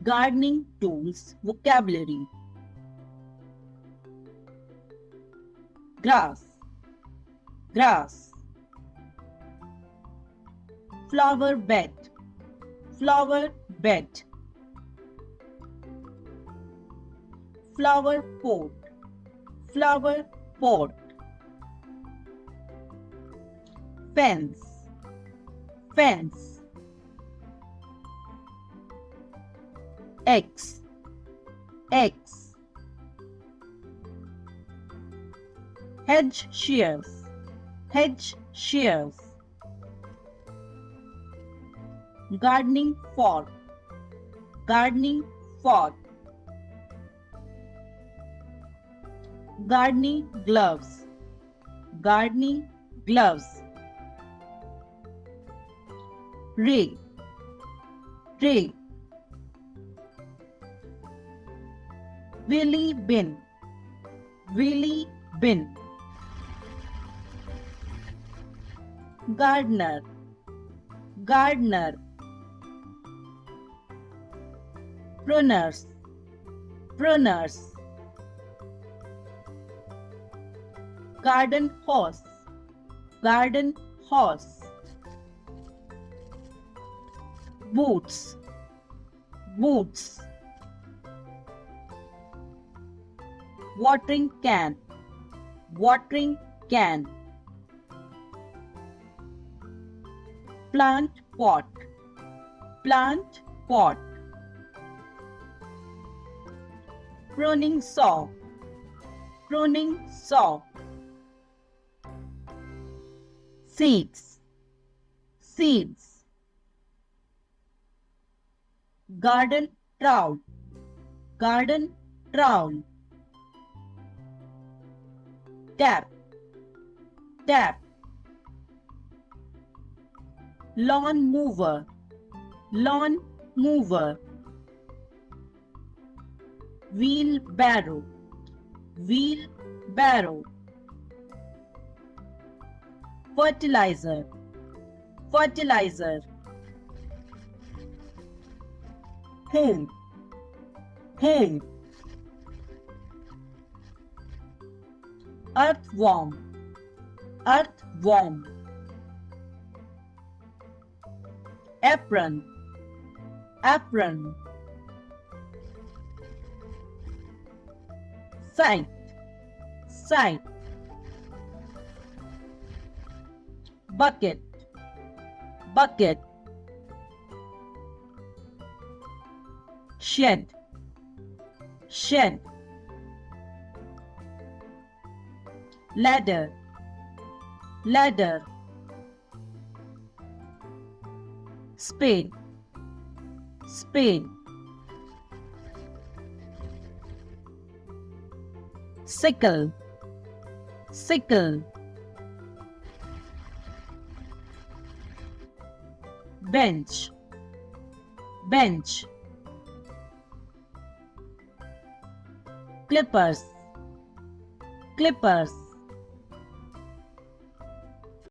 Gardening tools vocabulary. Grass, grass. Flower bed, flower bed. Flower pot, flower pot. Fence, fence. X, X. Hedge shears, hedge shears. Gardening fork, gardening fork. Gardening gloves, gardening gloves. Rake, rake. Wheelie bin, wheelie bin. Gardener, gardener. Pruners, pruners. Garden hose, garden hose. Boots, boots. Watering can, watering can. Plant pot, plant pot. Pruning saw, pruning saw. Seeds, seeds. Garden trowel, garden trowel. Tap, tap. Lawn mower, lawn mover. Wheelbarrow, wheelbarrow. Fertilizer, fertilizer. Home, home. Earthworm, earthworm. Apron, apron. Scythe, scythe. Bucket, bucket. Shed, shed. Ladder, ladder. Spade, spade. Sickle, sickle. Bench, bench. Clippers, clippers.